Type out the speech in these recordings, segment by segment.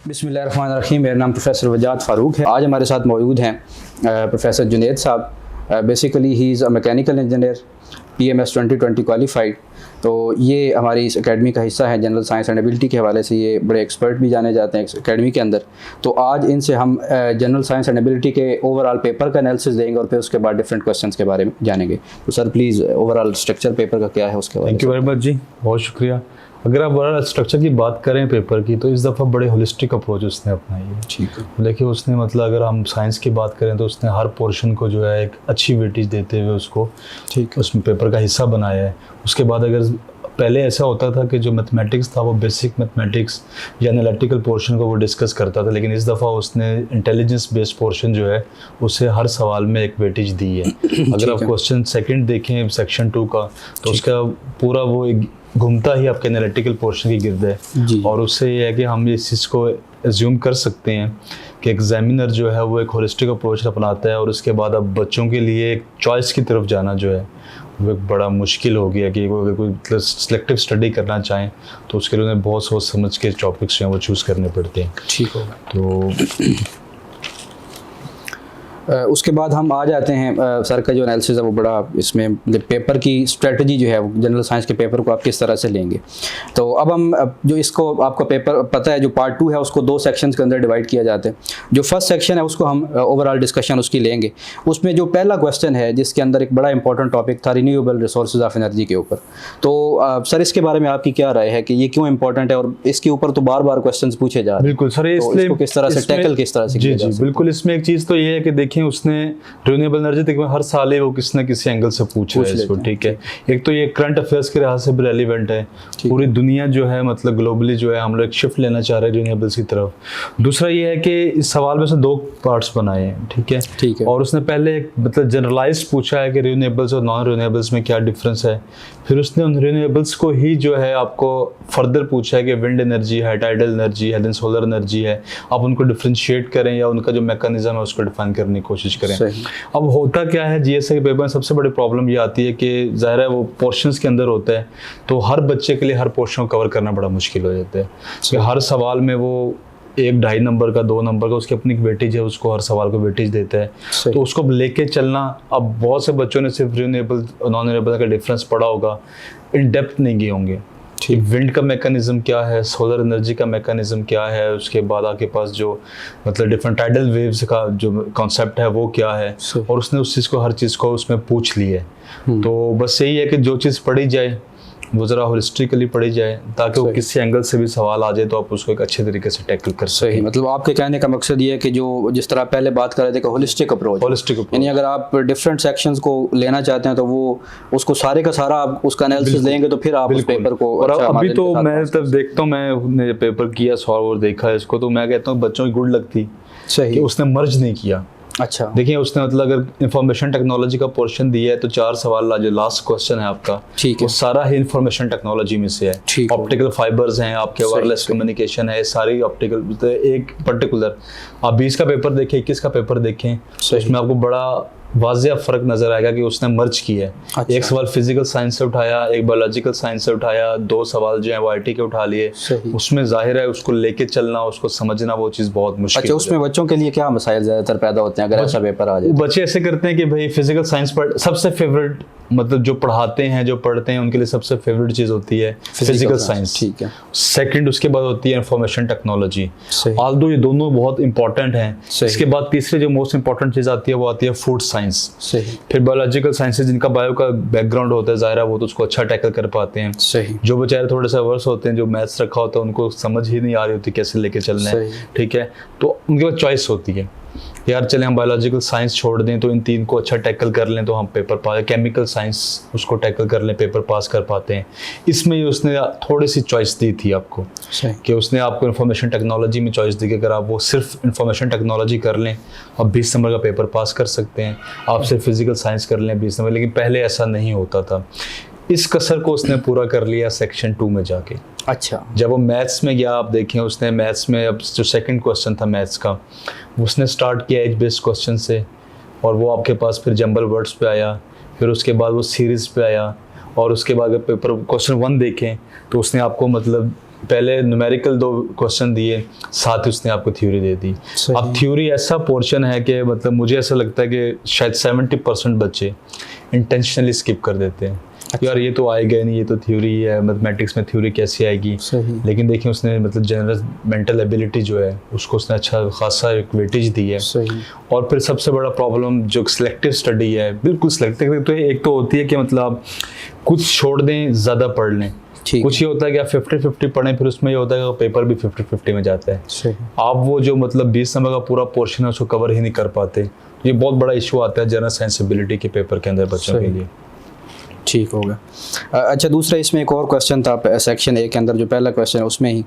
बिस्मिल्लाहिर्रहमानिर्रहीम। मेरा नाम प्रोफेसर वजाद फ़ारूक है। आज हमारे साथ मौजूद हैं प्रोफेसर जुनैद साहब। Basically he is a mechanical engineer, PMS 2020 qualified. तो ये हमारी इस एकेडमी का हिस्सा है। जनरल साइंस एंड एबिलिटी के हवाले से ये बड़े एक्सपर्ट भी जाने जाते हैं इस एकेडमी के अंदर। तो आज इनसे हम जनरल साइंस एंड एबिलिटी के ओवरऑल पेपर का एनालिसिस देंगे और फिर उसके बाद डिफरेंट क्वेश्चंस के बारे में जानेंगे। तो sir please overall structure paper का क्या है उसके बारे में। थैंक यू वेरी मच जी, बहुत शुक्रिया। अगर आप ओवरऑल स्ट्रक्चर की बात करें पेपर की, तो इस दफ़ा बड़े होलिस्टिक अप्रोच उसने अपनाई है। ठीक है। देखिए उसने मतलब अगर हम साइंस की बात करें तो उसने हर पोर्शन को जो है एक अच्छी वेटेज देते हुए उसको ठीक है उसमें पेपर का हिस्सा बनाया है। उसके बाद अगर पहले ऐसा होता था कि जो मैथमेटिक्स था वो बेसिक मैथमेटिक्स या एनालिटिकल पोर्शन को वो डिस्कस करता था, लेकिन इस दफ़ा उसने इंटेलिजेंस बेस्ड पोर्शन जो है उसे हर सवाल में एक वेटेज दी है। अगर आप क्वेश्चन सेकंड देखें सेक्शन 2 का, तो उसका पूरा वो एक घूमता ही आपके एनालिटिकल पोर्शन की गिर्द है। और उससे ये है कि हम इस चीज़ को एज्यूम कर सकते हैं कि एग्जामिनर जो है वो एक होलिस्टिक अप्रोच अपनाता है। और उसके बाद अब बच्चों के लिए एक चॉइस की तरफ जाना जो है वो एक बड़ा मुश्किल हो गया कि वो अगर कोई मतलब सिलेक्टिव स्टडी करना चाहें तो उसके लिए उन्हें बहुत सोच समझ के टॉपिक्स जो हैं वो चूज़ करने पड़ते हैं। ठीक होगा। तो उसके बाद हम आ जाते हैं सर का जो एनालिसिस है वो बड़ा इसमें पेपर की स्ट्रेटजी जो है वो जनरल साइंस के पेपर को आप किस तरह से लेंगे। तो अब हम जो इसको आपका पेपर पता है जो पार्ट 2 है उसको 2 सेक्शंस के अंदर डिवाइड किया जाता है। जो फर्स्ट सेक्शन है उसको हम ओवरऑल डिस्कशन उसकी लेंगे। उसमें जो पहला क्वेश्चन है जिसके अंदर एक बड़ा इंपॉर्टेंट टॉपिक था रिन्यूएबल रिसोर्सेज ऑफ एनर्जी के ऊपर। तो सर इसके बारे में आपकी क्या राय है कि ये क्यों इंपॉर्टेंट है और इसके ऊपर तो बार बार क्वेश्चन पूछे जा रहे हैं। बिल्कुल सर, तो इसको किस तरह से टैकल किस तरह से जी जी बिल्कुल। इसमें एक चीज़ तो ये है कि देखिए उसने रिन्यूएबल एनर्जी तक हर साल ही वो किसी न किसी एंगल से पूछा है इसको। ठीक है, एक तो ये करंट अफेयर्स के लिहाज से भी रेलिवेंट है। पूरी दुनिया जो है मतलब ग्लोबली जो है हम लोग शिफ्ट लेना चाह रहे हैं रिन्यूएबल्स की तरफ। दूसरा ये है कि इस सवाल में से 2 पार्ट्स बनाए हैं। ठीक है। और उसने पहले मतलब जनरलाइज्ड पूछा है कि रिन्यूएबल्स और नॉन रिन्यूएबल्स में क्या डिफरेंस है। फिर उसने उन रिन्यूएबल्स को ही जो है आपको फर्दर पूछा है कि विंड एनर्जी है, टाइडल एनर्जी है, देन सोलर एनर्जी है, आप उनको डिफ्रेंशिएट करें या उनका जो मैकेनिज्म है उसको डिफाइन करने की कोशिश करें। अब होता क्या है जीएसए के पेपर में सबसे बड़ी प्रॉब्लम ये आती है कि ज़ाहिर है वो पोर्शंस के अंदर होता है, तो हर बच्चे के लिए हर पोर्शन को कवर करना बड़ा मुश्किल हो जाता है कि हर सवाल में वो 1-2.5 नंबर का 2 नंबर का उसकी अपनी वेटेज है, उसको हर सवाल को वेटेज देता है। तो उसको लेके चलना, अब बहुत से बच्चों ने सिर्फ रिन्यूएबल और नॉन रिन्यूएबल का डिफरेंस पढ़ा होगा, इन डेप्थ नहीं गए होंगे। ठीक, विंड का मैकेनिज्म क्या है, सोलर एनर्जी का मैकेनिज्म क्या है, उसके बाद आपके पास जो मतलब डिफरेंट टाइडल वेव्स का जो कॉन्सेप्ट है वो क्या है, और उसने उस चीज़ को हर चीज़ को उसमें पूछ लिया है। तो बस यही है कि जो चीज़ पढ़ी जाए वो ज़रा होलिस्टिकली पढ़ी जाए ताकि वो किसी एंगल से भी सवाल आ जाए तो आप उसको एक अच्छे तरीके से टैकल कर सकें। सही, मतलब आपके कहने का मकसद ये है कि जो जिस तरह पहले बात कर रहे थे कि होलिस्टिक अप्रोच, यानी अगर आप डिफरेंट सेक्शंस को लेना चाहते हैं तो वो उसको सारे का सारा आप उसका एनालिसिस लेंगे तो फिर आप उस पेपर को। और अभी तो मैं तब देखता हूँ, मैंने पेपर किया सॉल्व और देखा है इसको, तो मैं कहता हूँ बच्चों की गुड लगती कि उसने मर्ज नहीं किया। अच्छा, देखिए उसने मतलब अगर इंफॉर्मेशन टेक्नोलॉजी का पोर्शन दिया है तो 4 सवाल जो लास्ट क्वेश्चन है आपका वो सारा ही इंफॉर्मेशन टेक्नोलॉजी में से है। ऑप्टिकल फाइबर्स हैं आपके, वायरलेस कम्युनिकेशन है, सारी ऑप्टिकल। एक पर्टिकुलर आप 20 का पेपर देखें, 21 का पेपर देखें, उसमें आपको बड़ा वाज़ेह फ़र्क नज़र आएगा कि उसने मर्ज किया है। अच्छा। एक सवाल फिजिकल साइंस से उठाया, एक बायोलॉजिकल साइंस से उठाया, 2 सवाल जो है वो IT के उठा लिए। उसमें जाहिर है उसको लेके चलना, उसको समझना वो चीज़ बहुत मुश्किल। अच्छा, उसमें बच्चों के लिए क्या मसाइल ज़्यादातर पैदा होते हैं अगर ऐसा पेपर आ जाए? बच्चे ऐसे करते हैं कि भाई फिजिकल साइंस पर सबसे फेवरेट मतलब जो पढ़ाते हैं जो पढ़ते हैं उनके लिए सबसे फेवरेट चीज़ होती है फिजिकल साइंस। ठीक है। सेकंड उसके बाद होती है इंफॉर्मेशन टेक्नोलॉजी। ऑल्दो ये दोनों बहुत इंपॉर्टेंट हैं। इसके बाद तीसरी जो मोस्ट इंपॉर्टेंट चीज़ आती है वो आती है फूड साइंस। फिर बायोलॉजिकल साइंसेज जिनका बायो का बैकग्राउंड होता है ज़ाहिर है वो तो उसको अच्छा टैकल कर पाते हैं। सही। जो बेचारे थोड़े सा वर्स होते हैं, जो मैथ्स रखा होता है उनको समझ ही नहीं आ रही होती कैसे लेके चलना है। ठीक है, तो उनके पास चॉइस होती है यार चले हम बायोलॉजिकल साइंस छोड़ दें तो इन 3 को अच्छा टैकल कर लें तो हम पेपर पास, केमिकल साइंस उसको टैकल कर लें पेपर पास कर पाते हैं। इसमें उसने थोड़ी सी चॉइस दी थी आपको कि उसने आपको इंफॉर्मेशन टेक्नोलॉजी में चॉइस दी कि अगर आप वो सिर्फ इंफॉर्मेशन टेक्नोलॉजी कर लें आप 20 नंबर का पेपर पास कर सकते हैं, आप सिर्फ फिजिकल साइंस कर लें 20 नंबर। लेकिन पहले ऐसा नहीं होता था। इस कसर को उसने पूरा कर लिया सेक्शन 2 में जाके। अच्छा, जब वो मैथ्स में गया आप देखें उसने मैथ्स में अब जो सेकंड क्वेश्चन था मैथ्स का उसने स्टार्ट किया एज बेस्ड क्वेश्चन से, और वो आपके पास फिर जंबल वर्ड्स पे आया, फिर उसके बाद वो सीरीज़ पे आया, और उसके बाद अगर पेपर क्वेश्चन 1 देखें तो उसने आपको मतलब पहले न्यूमेरिकल 2 क्वेश्चन दिए, साथ ही उसने आपको थ्योरी दे दी। अब थ्योरी ऐसा पोर्शन है कि मतलब मुझे ऐसा लगता है कि शायद 70% बच्चे इंटेंशनली स्किप कर देते हैं। यार ये तो आएगा नहीं, ये तो थ्योरी है, मैथमेटिक्स में थ्योरी कैसे आएगी। लेकिन देखिए उसने मतलब जनरल मेंटल एबिलिटी जो है उसको उसने अच्छा खासा एक वेटेज दी है। और फिर सबसे बड़ा प्रॉब्लम जो सिलेक्टिव स्टडी है, बिल्कुल सिलेक्टिव, तो एक तो होती है कि मतलब आप कुछ छोड़ दें, ज़्यादा पढ़ लें। कुछ ये होता है कि आप 50-50 पढ़ें, फिर उसमें ये होता है कि पेपर भी 50-50 में जाता है। आप वो जो मतलब 20 नंबर का पूरा पोर्शन है उसको कवर ही नहीं कर पाते। ये बहुत बड़ा इशू आता है जनरल साइंस एबिलिटी के पेपर के अंदर बच्चों के लिए। ठीक हो गया। अच्छा, दूसरा इसमें एक और क्वेश्चन था सेक्शन ए के अंदर, जो पहला क्वेश्चन है उसमें ही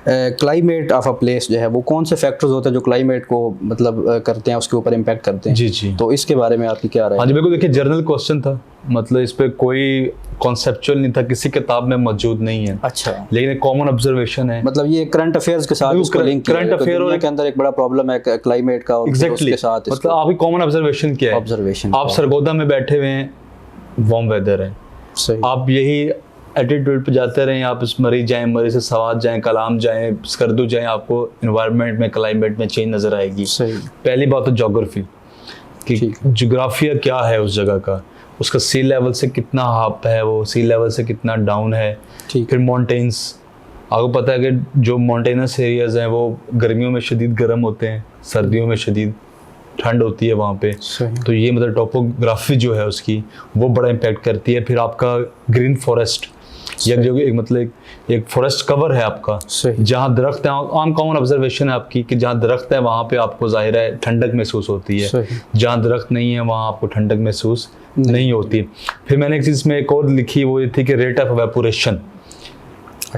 क्लाइमेट ऑफ अ प्लेस जो है वो कौन से फैक्टर्स होते हैं जो क्लाइमेट को मतलब करते हैं, उसके ऊपर इम्पैक्ट करते हैं। जी। तो इसके बारे में आपकी क्या राय है? हाँ जी, बिल्कुल। देखिए जनरल क्वेश्चन था, मतलब इस पर कोई कॉन्सेप्चुअल नहीं था, किसी किताब में मौजूद नहीं है। अच्छा। लेकिन कॉमन ऑब्जर्वेशन है, मतलब ये करंट अफेयर्स के साथ इसको लिंक किया है। करंट अफेयर के अंदर एक बड़ा प्रॉब्लम है क्लाइमेट का, और उसके साथ मतलब आपकी कॉमन ऑब्जर्वेशन क्या है? ऑब्जर्वेशन, आप सरगोदा में बैठे हुए हैं, वार्म वेदर है, आप यही एटीट्यूड पे जाते रहें, आप मरी जाएं, मरी से सवाद जाएं, कलाम जाएं, स्कर्दू जाएं, आपको इन्वायरमेंट में, क्लाइमेट में चेंज नजर आएगी। पहली बात तो ज्योग्राफी कि ज्योग्राफिया क्या है उस जगह का, उसका सी लेवल से कितना अप है, वो सी लेवल से कितना डाउन है। फिर माउंटेन्स, आपको पता है कि जो माउंटेनस एरियाज हैं वो गर्मियों में शदीद गर्म होते हैं, सर्दियों में शदीद ठंड होती है वहाँ पे। तो ये मतलब टोपोग्राफी जो है उसकी वो बड़ा इम्पैक्ट करती है। फिर आपका ग्रीन फॉरेस्ट, या जो एक मतलब एक फॉरेस्ट कवर है आपका, जहाँ दरख्त है, आम कॉमन ऑब्जर्वेशन है आपकी कि जहाँ दरख्त है वहाँ पे आपको जाहिर है ठंडक महसूस होती है, जहाँ दरख्त नहीं है वहाँ आपको ठंडक महसूस नहीं होती। फिर मैंने एक चीज़ में एक और लिखी, वो ये थी कि रेट ऑफ एवेपोरेशन।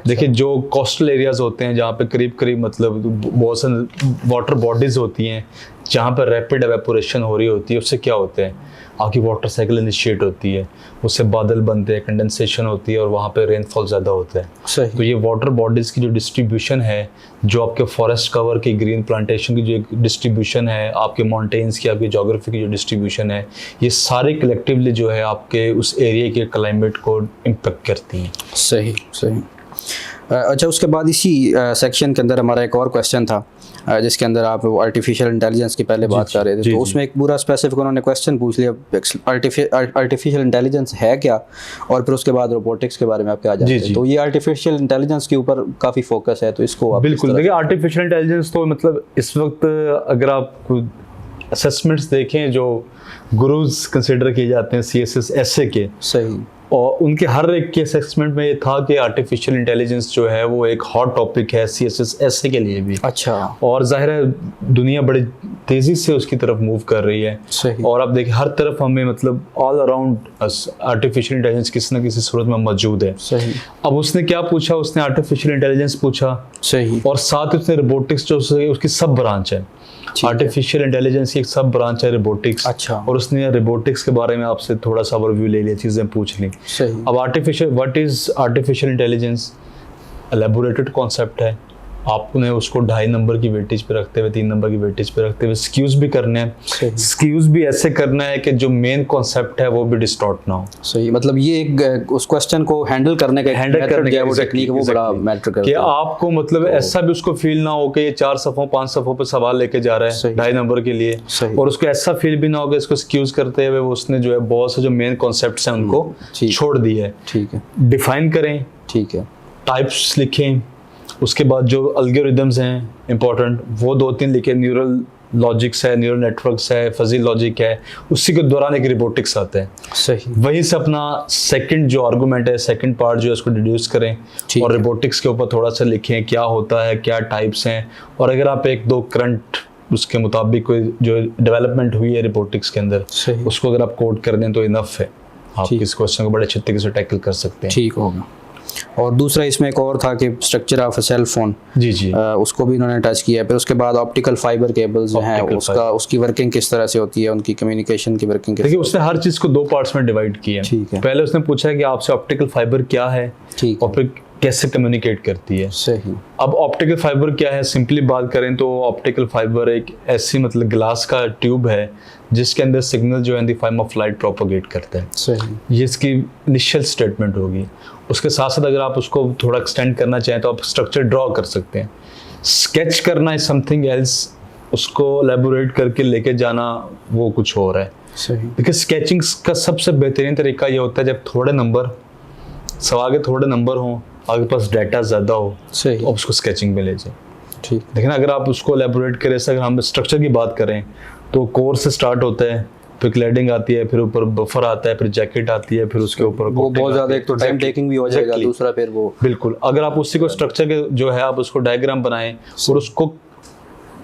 देखिए जो कोस्टल एरियाज होते हैं जहाँ पे करीब करीब मतलब बहुत सारी वाटर बॉडीज होती हैं जहाँ पर रैपिड एवेपोरेशन हो रही होती है, उससे क्या होता है, आपकी वाटर साइकिल इनिशिएट होती है, उससे बादल बनते हैं, कंडेंसेशन होती है और वहाँ पे रेनफॉल ज़्यादा होता है। तो ये वाटर बॉडीज़ की जो डिस्ट्रीब्यूशन है, जो आपके फॉरेस्ट कवर की, ग्रीन प्लांटेशन की जो डिस्ट्रीब्यूशन है, आपके माउंटेन्स की, आपकी जोग्राफी की जो डिस्ट्रीब्यूशन है, ये सारे कलेक्टिवली जो है आपके उस एरिया के क्लाइमेट को इम्पेक्ट करती हैं। सही। अच्छा, उसके बाद इसी सेक्शन के अंदर हमारा एक और क्वेश्चन था जिसके अंदर आप आर्टिफिशियल इंटेलिजेंस की पहले बात कर रहे थे। तो उसमें एक पूरा स्पेसिफिक उन्होंने क्वेश्चन पूछ लिया, आर्टिफिशियल इंटेलिजेंस है क्या, और फिर उसके बाद रोबोटिक्स के बारे में आप क्या जानते हैं। तो ये आर्टिफिशियल इंटेलिजेंस के ऊपर काफ़ी फोकस है, तो इसको बिल्कुल देखिए। आर्टिफिशियल इंटेलिजेंस तो मतलब इस वक्त अगर आप असेसमेंट्स देखें जो गुरुज कंसिडर किए जाते हैं CSS essay के, सही, और उनके हर एक के असेसमेंट में ये था कि आर्टिफिशियल इंटेलिजेंस जो है वो एक हॉट टॉपिक है CSS essay के लिए भी। अच्छा। और जाहिर है दुनिया बड़ी तेज़ी से उसकी तरफ मूव कर रही है। सही। और अब देखिए हर तरफ हमें मतलब ऑल अराउंड आर्टिफिशियल इंटेलिजेंस किसी न किसी सूरत में मौजूद है। सही। अब उसने क्या पूछा, उसने आर्टिफिशियल इंटेलिजेंस पूछा। सही। और साथ ही उसने रोबोटिक्स जो उसकी सब ब्रांच है, आर्टिफिशियल इंटेलिजेंस की एक सब ब्रांच है रोबोटिक्स। अच्छा। और उसने रोबोटिक्स के बारे में आपसे थोड़ा सा ओवरव्यू ले लिया, चीज़ें पूछ ली। सही। अब what is artificial intelligence, elaborated concept है। आपने उसको 2.5 नंबर की वेटेज पे रखते हुए, 3 नंबर की वेटेज पे रखते हुए स्क्यूज भी करने हैं। स्क्यूज भी ऐसे करना है कि जो मेन कॉन्सेप्ट है वो भी डिस्टॉर्ट ना हो। सही, मतलब ये एक उस क्वेश्चन को हैंडल करने का वो टेक्निक वो बड़ा मैटर करता है कि आपको मतलब ऐसा भी उसको फील ना हो कि ये 4 सफ़ों 5 सफ़ों पे सवाल लेके जा रहा है 2.5 नंबर के लिए, और उसको ऐसा फील भी ना हो कि इसको स्क्यूज करते हुए उसने जो है बहुत से जो मेन कॉन्सेप्ट्स हैं उनको छोड़ दिए है। ठीक है, डिफाइन करें, ठीक है, टाइप्स लिखें, उसके बाद जो एल्गोरिदम्स हैं इंपॉर्टेंट वो 2-3 लिखे, न्यूरल लॉजिक्स है, न्यूरल नेटवर्क्स है, फजी लॉजिक है, उसी के दौरान एक रोबोटिक्स आता है। सही। वहीं से अपना सेकंड जो आर्गूमेंट है, सेकंड पार्ट जो है उसको डिड्यूस करें और रोबोटिक्स के ऊपर थोड़ा सा लिखें क्या होता है, क्या टाइप्स हैं, और अगर आप 1-2 करंट उसके मुताबिक कोई जो डेवलपमेंट हुई है रोबोटिक्स के अंदर उसको अगर आप कोड कर दें तो इनफ है, आप इस क्वेश्चन को बड़े अच्छे तरीके से टैकल कर सकते हैं। ठीक होगा। और दूसरा इसमें एक और था कि structure of a cell phone, जी उसको भी इन्होंने टच किया है। फिर उसके बाद ऑप्टिकल फाइबर केबल्स हैं, उसकी वर्किंग किस तरह से होती है, उनकी कम्युनिकेशन की वर्किंग। देखिए उसने हर चीज़ को 2 पार्ट्स में डिवाइड किया है। ठीक है। पहले उसने पूछा कि आपसे ऑप्टिकल फाइबर क्या है, ठीक, और फिर कैसे कम्युनिकेट करती है। सही। अब ऑप्टिकल फाइबर क्या है, सिंपली बात करें तो ऑप्टिकल फाइबर एक ऐसी मतलब ग्लास का ट्यूब है जिसके अंदर सिग्नल जो है in the form of light propagate करता है। सही। ये इसकी इनिशियल स्टेटमेंट होगी। उसके साथ साथ अगर आप उसको थोड़ा एक्सटेंड करना चाहें तो आप स्ट्रक्चर ड्रॉ कर सकते हैं। स्केच करना इज समथिंग एल्स, उसको एलेबोरेट करके लेके जाना वो कुछ और है। सही। बिकॉज स्केचिंग का सबसे बेहतरीन तरीका ये होता है जब थोड़े नंबर, सवाल के थोड़े नंबर हों, आपके पास डाटा ज़्यादा हो, सही, तो आप उसको स्केचिंग में ले जाए। ठीक। लेकिन अगर आप उसको एलेबोरेट करें, अगर हम स्ट्रक्चर की बात करें तो कोर से स्टार्ट होता है, फिर क्लैडिंग आती है, फिर ऊपर बफर आता है, फिर जैकेट आती है, फिर उसके ऊपर वो बहुत ज़्यादा, एक तो टाइम टेकिंग भी हो जाएगा, दूसरा फिर वो बिल्कुल। अगर आप उसी को स्ट्रक्चर के जो है आप उसको डायग्राम बनाएं और उसको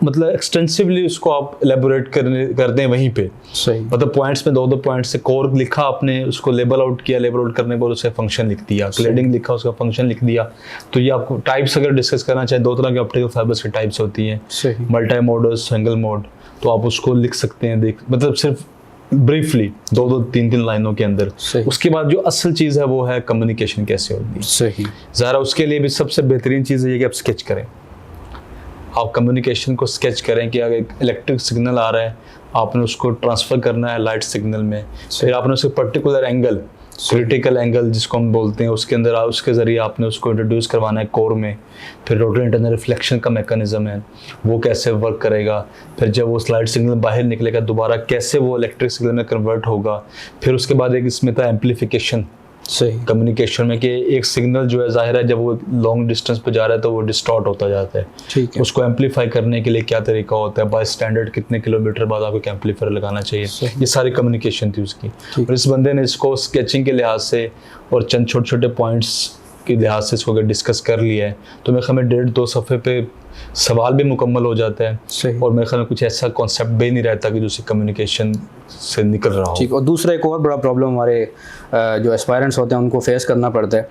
मतलब एक्सटेंसिवली उसको आप एलेबोरेट कर दें वहीं पे। सही। मतलब पॉइंट्स में दो पॉइंट्स से कोर लिखा आपने, उसको लेबल आउट किया, लेबल आउट करने पर उसे फंक्शन लिख दिया, क्लैडिंग लिखा उसका फंक्शन लिख दिया। तो ये आपको टाइप्स अगर डिस्कस करना चाहे, 2 तरह के ऑप्टिकल फाइबर्स की टाइप्स होती हैं, मल्टी मोड और सिंगल मोड। तो आप उसको लिख सकते हैं, मतलब सिर्फ ब्रीफली 2-3 लाइनों के अंदर। उसके बाद जो असल चीज़ है वो है कम्युनिकेशन कैसे होती है। सही। ज़रा उसके लिए भी सबसे बेहतरीन चीज़ है कि आप स्केच करें, आप कम्युनिकेशन को स्केच करें कि अगर इलेक्ट्रिक सिग्नल आ रहा है, आपने उसको ट्रांसफ़र करना है लाइट सिग्नल में, फिर आपने उसके पर्टिकुलर एंगल, क्रिटिकल एंगल जिसको हम बोलते हैं, उसके अंदर उसके ज़रिए आपने उसको इंट्रोड्यूस करवाना है कोर में। फिर रोटरी इंटरनल रिफ्लेक्शन का मैकेनिज्म है, वो कैसे वर्क करेगा, फिर जब वो लाइट सिग्नल बाहर निकलेगा दोबारा कैसे वो इलेक्ट्रिक सिग्नल में कन्वर्ट होगा। फिर उसके बाद एक इसमें था एम्पलीफिकेशन। सही। कम्युनिकेशन में कि एक सिग्नल जो है जाहिर है जब वो लॉन्ग डिस्टेंस पे जा रहा है तो वो डिस्टॉर्ट होता जाता है। ठीक है। उसको एम्पलीफाई करने के लिए क्या तरीका होता है, बाय स्टैंडर्ड कितने किलोमीटर बाद आपको एम्पलीफायर लगाना चाहिए, ये सारी कम्युनिकेशन थी उसकी। और इस बंदे ने इसको स्केचिंग के लिहाज से और चंद छोटे छोटे पॉइंट्स के लिहाज से इसको अगर डिस्कस कर लिया है तो मेरे ख्याल में 1.5-2 सफ़े पे सवाल भी मुकम्मल हो जाता है। सही। और मेरे ख्याल में कुछ ऐसा कॉन्सेप्ट भी नहीं रहता कि जो कम्युनिकेशन से निकल रहा हो। ठीक। और दूसरा एक और बड़ा प्रॉब्लम हमारे जो एस्पायरेंट्स होते हैं उनको फेस करना पड़ता है,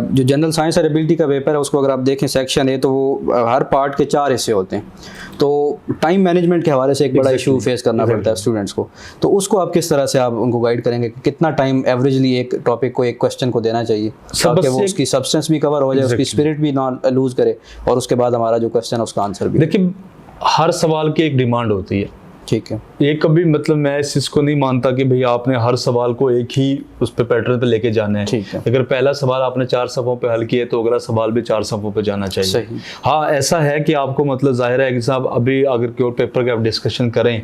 जो जनरल साइंस और एबिलिटी का पेपर है उसको अगर आप देखें सेक्शन ए तो वो हर पार्ट के 4 हिस्से होते हैं, तो टाइम मैनेजमेंट के हवाले से एक बड़ा इशू फेस करना पड़ता है स्टूडेंट्स को। तो उसको आप किस तरह से आप उनको गाइड करेंगे कि कितना टाइम एवरेजली एक टॉपिक को, एक क्वेश्चन को देना चाहिए ताकि वो उसकी सब्सटेंस भी कवर हो जाए, उसकी स्पिरिट भी ना लूज करे, और उसके बाद हमारा जो क्वेश्चन है उसका आंसर भी। देखिए हर सवाल की एक डिमांड होती है। ठीक है। ये कभी मतलब मैं इस चीज़ को नहीं मानता कि भाई आपने हर सवाल को एक ही उस पे पैटर्न पे लेके जाना है। ठीक है। अगर पहला सवाल आपने 4 सफ़ों पे हल किया तो अगला सवाल भी 4 सफ़ों पे जाना चाहिए। सही। हाँ ऐसा है कि आपको मतलब जाहिर है कि साहब अभी अगर क्योर पेपर के आप डिस्कशन करें,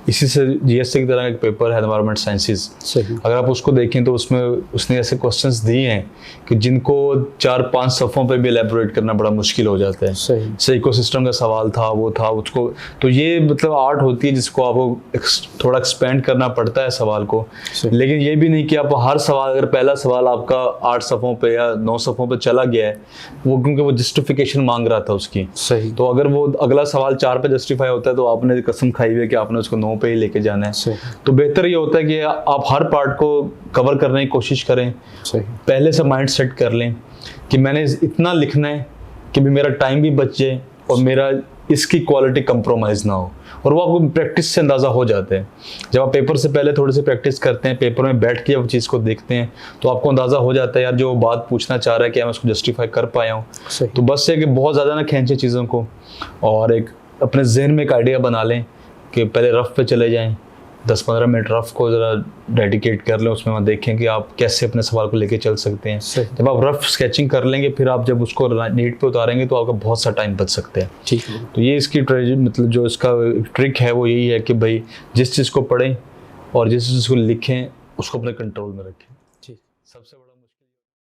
इसी से जीएसटी की तरह एक पेपर है एनवायरमेंट साइंसेज। सही। अगर आप उसको देखें तो उसमें उसने ऐसे क्वेश्चंस दिए हैं कि जिनको 4-5 सफ़ों पे भी एलेबोरेट करना बड़ा मुश्किल हो जाता है। सही। इकोसिस्टम का सवाल था, वो था उसको, तो ये मतलब आर्ट होती है जिसको आपको थोड़ा एक्सपेंड करना पड़ता है सवाल को। लेकिन ये भी नहीं कि आप हर सवाल, अगर पहला सवाल आपका 8 सफ़ों पे या 9 सफ़ों पे चला गया है, वो क्योंकि वो जस्टिफिकेशन मांग रहा था उसकी। सही। तो अगर वो अगला सवाल 4 पे जस्टिफाई होता है तो आपने कसम खाई हुई है कि आपने उसको 9 पे ही लेके जाना है। तो बेहतर ये होता है कि आप हर पार्ट को कवर करने की कोशिश करें। सही। पहले से माइंड सेट कर लें कि मैंने इतना लिखना है कि भी मेरा टाइम भी बच जाए और मेरा इसकी क्वालिटी कंप्रोमाइज़ ना हो, और वो आपको प्रैक्टिस से अंदाज़ा हो जाता है। जब आप पेपर से पहले थोड़ी सी प्रैक्टिस करते हैं, पेपर में बैठ के जब चीज़ को देखते हैं तो आपको अंदाज़ा हो जाता है यार जो बात पूछना चाह रहा है क्या मैं उसको जस्टिफाई कर पाया हूँ। तो बस ये कि बहुत ज़्यादा ना खींचे चीज़ों को, और एक अपने जहन में एक आइडिया बना लें कि पहले रफ पे चले जाएँ, 10-15 मिनट रफ को ज़रा डेडिकेट कर लें, उसमें वहाँ देखें कि आप कैसे अपने सवाल को लेके चल सकते हैं। जब आप रफ स्केचिंग कर लेंगे फिर आप जब उसको नीट पे उतारेंगे तो आपका बहुत सा टाइम बच सकता है। ठीक है। तो ये इसकी मतलब जो इसका ट्रिक है वो यही है कि भाई जिस चीज़ को पढ़ें और जिस चीज़ को लिखें उसको अपने कंट्रोल में रखें। ठीक। सबसे बड़ा